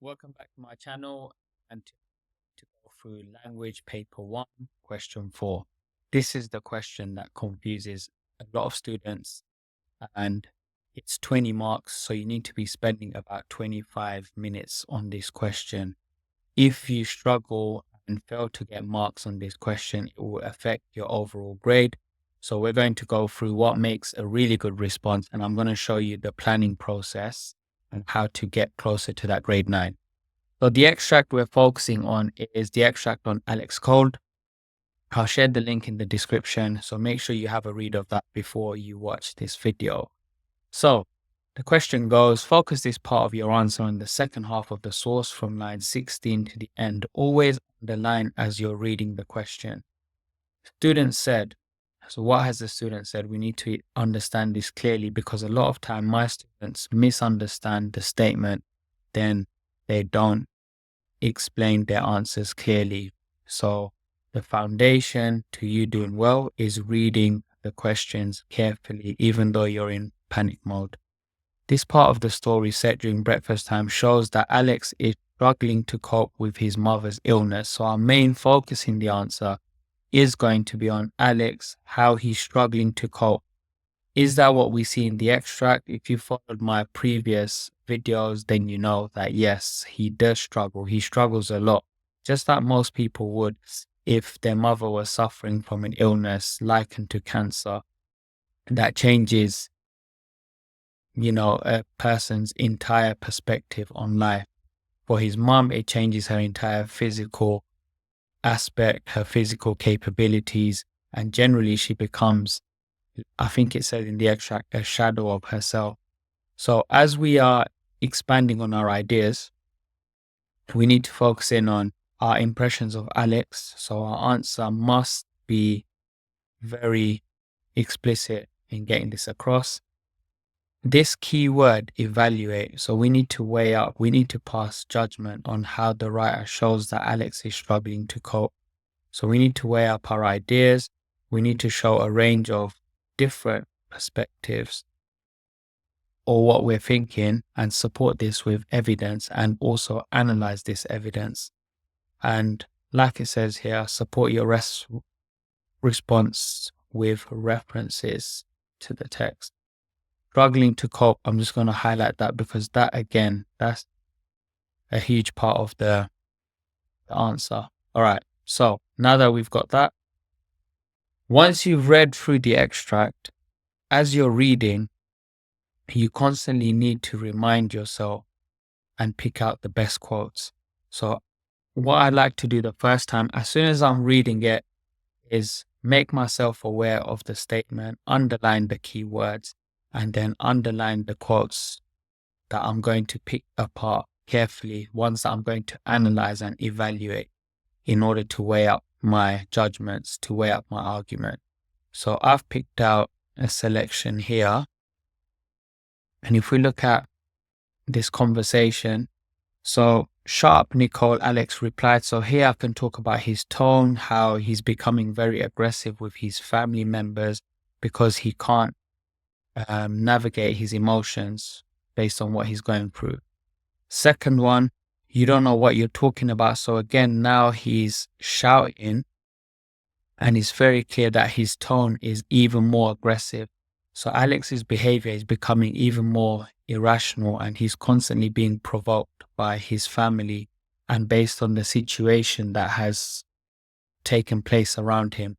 Welcome back to my channel and to go through language paper 1, question 4. This is the question that confuses a lot of students and it's 20 marks. So you need to be spending about 25 minutes on this question. If you struggle and fail to get marks on this question, it will affect your overall grade. So we're going to go through what makes a really good response, and I'm going to show you the planning process and how to get closer to that grade 9. So the extract we're focusing on is the extract on Alex Cold. I'll share the link in the description, so make sure you have a read of that before you watch this video. So the question goes, focus this part of your answer on the second half of the source from line 16 to the end. Always underline as you're reading the question. Student said, so what has the student said? We need to understand this clearly because a lot of time my students misunderstand the statement, then they don't explain their answers clearly. So the foundation to you doing well is reading the questions carefully, even though you're in panic mode. This part of the story set during breakfast time shows that Alex is struggling to cope with his mother's illness. So our main focus in the answer is going to be on Alex, how he's struggling to cope. Is that what we see in the extract? If you followed my previous videos, then you know that yes, he does struggle. He struggles a lot, just like most people would if their mother was suffering from an illness likened to cancer. That changes, a person's entire perspective on life. For his mom, it changes her entire physical aspect, her physical capabilities, and generally she becomes, I think it said in the extract, a shadow of herself. So as we are expanding on our ideas, we need to focus in on our impressions of Alex. So our answer must be very explicit in getting this across. This keyword, evaluate. So we need to weigh up, we need to pass judgment on how the writer shows that Alex is struggling to cope. So we need to weigh up our ideas. We need to show a range of different perspectives or what we're thinking and support this with evidence and also analyze this evidence. And like it says here, support your response with references to the text. Struggling to cope, I'm just going to highlight that because that again, that's a huge part of the answer. All right, so now that we've got that, once you've read through the extract, as you're reading, you constantly need to remind yourself and pick out the best quotes. So what I like to do the first time, as soon as I'm reading it, is make myself aware of the statement, underline the key words, and then underline the quotes that I'm going to pick apart carefully, ones that I'm going to analyze and evaluate in order to weigh up my judgments, to weigh up my argument. So I've picked out a selection here. And if we look at this conversation, so shut up, Nicole, Alex replied. So here I can talk about his tone, how he's becoming very aggressive with his family members because he can't navigate his emotions based on what he's going through. Second one, you don't know what you're talking about. So again, now he's shouting and it's very clear that his tone is even more aggressive. So Alex's behavior is becoming even more irrational and he's constantly being provoked by his family and based on the situation that has taken place around him.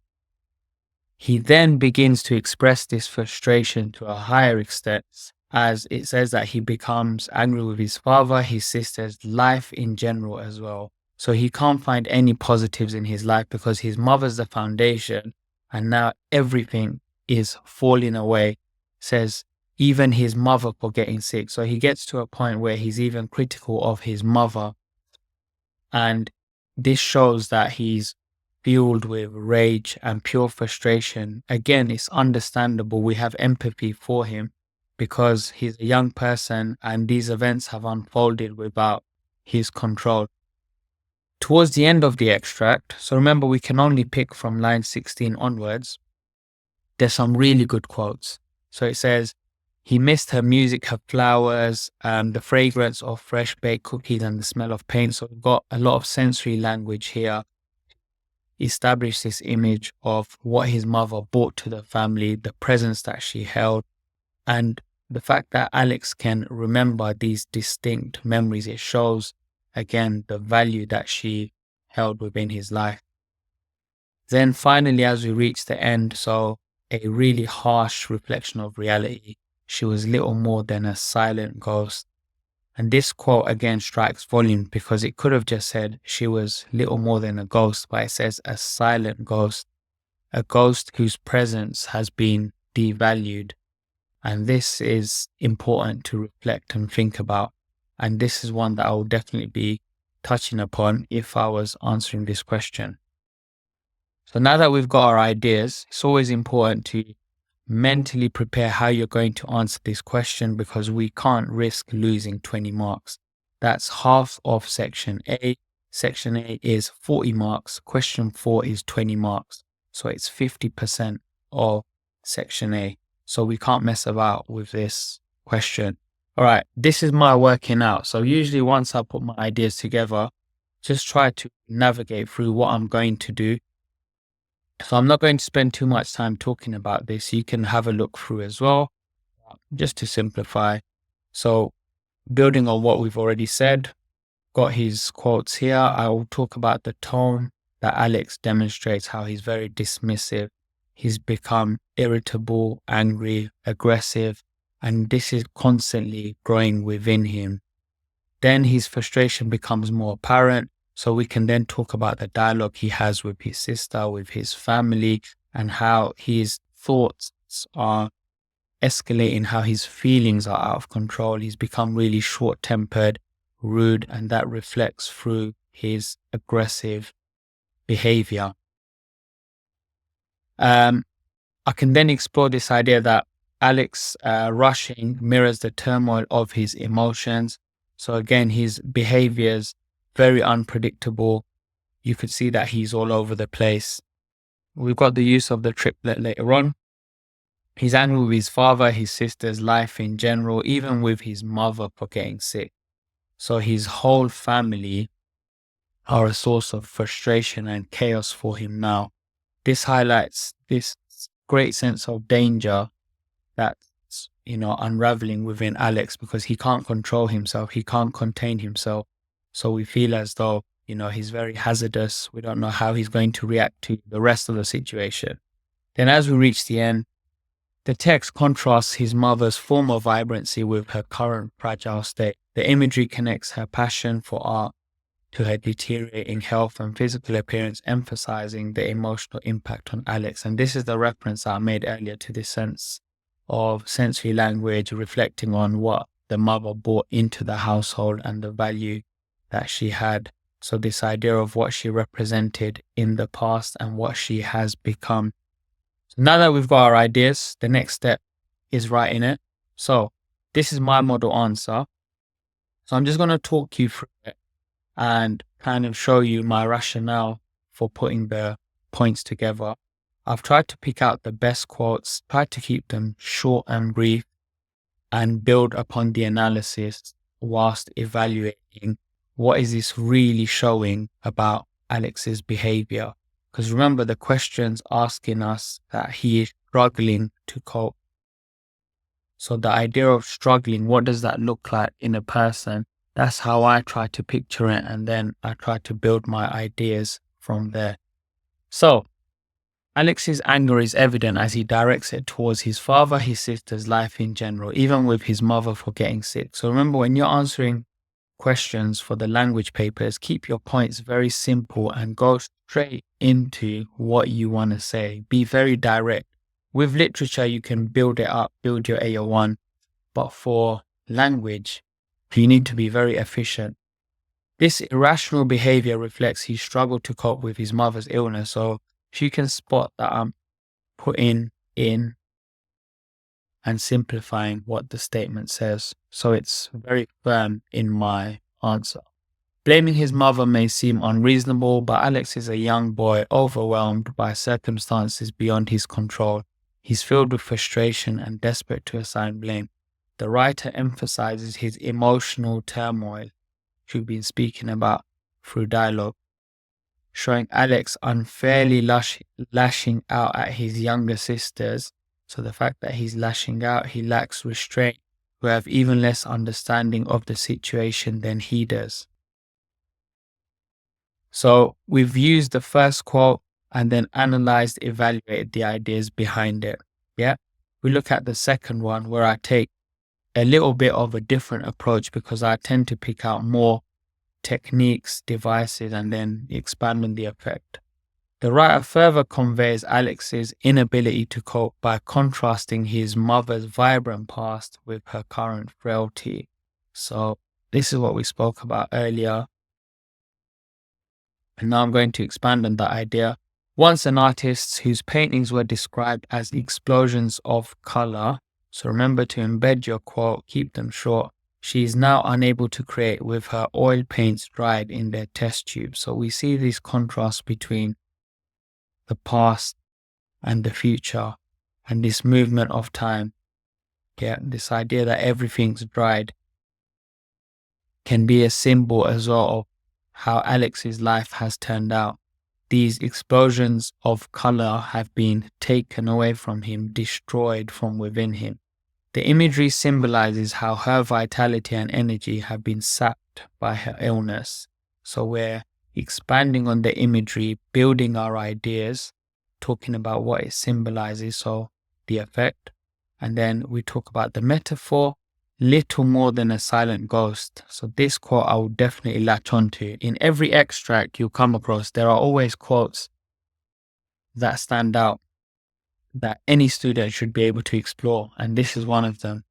He then begins to express this frustration to a higher extent, as it says that he becomes angry with his father, his sisters, life in general as well. So he can't find any positives in his life because his mother's the foundation and now everything is falling away. Says even his mother for getting sick. So he gets to a point where he's even critical of his mother. And this shows that he's fueled with rage and pure frustration. Again, it's understandable. We have empathy for him because he's a young person and these events have unfolded without his control. Towards the end of the extract, so remember we can only pick from line 16 onwards, there's some really good quotes. So it says, He missed her music, her flowers, the fragrance of fresh baked cookies and the smell of paint. So we've got a lot of sensory language here. Establish this image of what his mother brought to the family, the presence that she held, and the fact that Alex can remember these distinct memories. It shows, again, the value that she held within his life. Then finally, as we reach the end, so a really harsh reflection of reality. She was little more than a silent ghost. And this quote again strikes volume because it could have just said she was little more than a ghost, but it says a silent ghost, a ghost whose presence has been devalued. And this is important to reflect and think about. And this is one that I will definitely be touching upon if I was answering this question. So now that we've got our ideas, it's always important to mentally prepare how you're going to answer this question, because we can't risk losing 20 marks. That's half of section A. Section A is 40 marks. Question 4 is 20 marks. So it's 50% of section A. So we can't mess about with this question. All right, this is my working out. So usually once I put my ideas together, just try to navigate through what I'm going to do. So I'm not going to spend too much time talking about this. You can have a look through as well, just to simplify. So building on what we've already said, got his quotes here. I will talk about the tone that Alex demonstrates, how he's very dismissive. He's become irritable, angry, aggressive, and this is constantly growing within him. Then his frustration becomes more apparent. So we can then talk about the dialogue he has with his sister, with his family, and how his thoughts are escalating, how his feelings are out of control. He's become really short-tempered, rude, and that reflects through his aggressive behavior. I can then explore this idea that Alex rushing mirrors the turmoil of his emotions. So again, his behaviors very unpredictable. You could see that he's all over the place. We've got the use of the triplet later on. He's angry with his father, his sister's life in general, even with his mother for getting sick. So his whole family are a source of frustration and chaos for him now. This highlights this great sense of danger that's, unraveling within Alex, because he can't control himself. He can't contain himself. So we feel as though, he's very hazardous. We don't know how he's going to react to the rest of the situation. Then as we reach the end, the text contrasts his mother's former vibrancy with her current fragile state. The imagery connects her passion for art to her deteriorating health and physical appearance, emphasizing the emotional impact on Alex. And this is the reference I made earlier to this sense of sensory language, reflecting on what the mother brought into the household and the value that she had. So this idea of what she represented in the past and what she has become. So now that we've got our ideas, the next step is writing it. So this is my model answer. So I'm just going to talk you through it and kind of show you my rationale for putting the points together. I've tried to pick out the best quotes, tried to keep them short and brief, and build upon the analysis whilst evaluating what is this really showing about Alex's behavior. Because remember, the question's asking us that he is struggling to cope. So the idea of struggling, what does that look like in a person? That's how I try to picture it, and then I try to build my ideas from there. So Alex's anger is evident as he directs it towards his father, his sister's life in general, even with his mother for getting sick. So remember, when you're answering questions for the language papers, keep your points very simple and go straight into what you want to say. Be very direct. With literature, you can build it up, build your AO1, but for language, you need to be very efficient. This irrational behavior reflects his struggle to cope with his mother's illness. So if you can spot that I'm putting in and simplifying what the statement says, so it's very firm in my answer. Blaming his mother may seem unreasonable, but Alex is a young boy overwhelmed by circumstances beyond his control. He's filled with frustration and desperate to assign blame. the writer emphasizes his emotional turmoil, which we've been speaking about through dialogue, showing Alex unfairly lashing out at his younger sisters. So the fact that he's lashing out, he lacks restraint, who have even less understanding of the situation than he does. So we've used the first quote and then analyzed, evaluated the ideas behind it. Yeah. We look at the second one, where I take a little bit of a different approach because I tend to pick out more techniques, devices, and then expand on the effect. The writer further conveys Alex's inability to cope by contrasting his mother's vibrant past with her current frailty. So this is what we spoke about earlier. And now I'm going to expand on that idea. Once an artist whose paintings were described as explosions of color, so remember to embed your quote, keep them short. She is now unable to create with her oil paints dried in their test tube. So we see this contrast between the past and the future and this movement of time. Yeah, this idea that everything's dried can be a symbol as well of how Alex's life has turned out. These explosions of color have been taken away from him, destroyed from within him. The imagery symbolizes how her vitality and energy have been sapped by her illness. So we're expanding on the imagery, building our ideas, talking about what it symbolizes, so the effect. And then we talk about the metaphor, little more than a silent ghost. So this quote I will definitely latch onto. In every extract you'll come across, there are always quotes that stand out that any student should be able to explore, and this is one of them.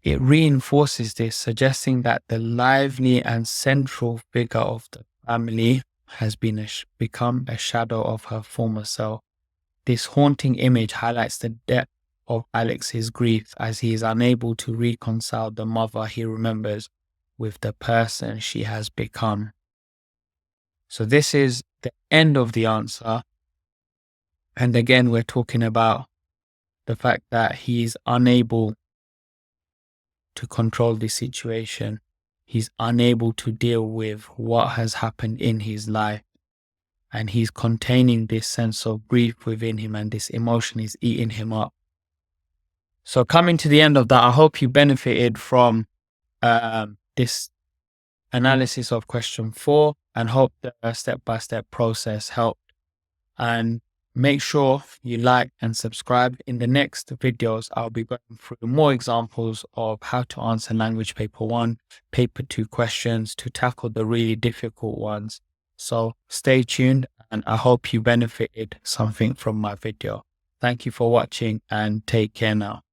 It reinforces this, suggesting that the lively and central figure of the family has been become a shadow of her former self. This haunting image highlights the depth of Alex's grief as he is unable to reconcile the mother he remembers with the person she has become. So this is the end of the answer. And again, we're talking about the fact that he's unable to control the situation. He's unable to deal with what has happened in his life. And he's containing this sense of grief within him, and this emotion is eating him up. So coming to the end of that, I hope you benefited from this analysis of question 4, and hope the step-by-step process helped. And make sure you like and subscribe. In the next videos, I'll be going through more examples of how to answer language paper 1, paper 2 questions to tackle the really difficult ones. So stay tuned, and I hope you benefited something from my video. Thank you for watching, and take care now.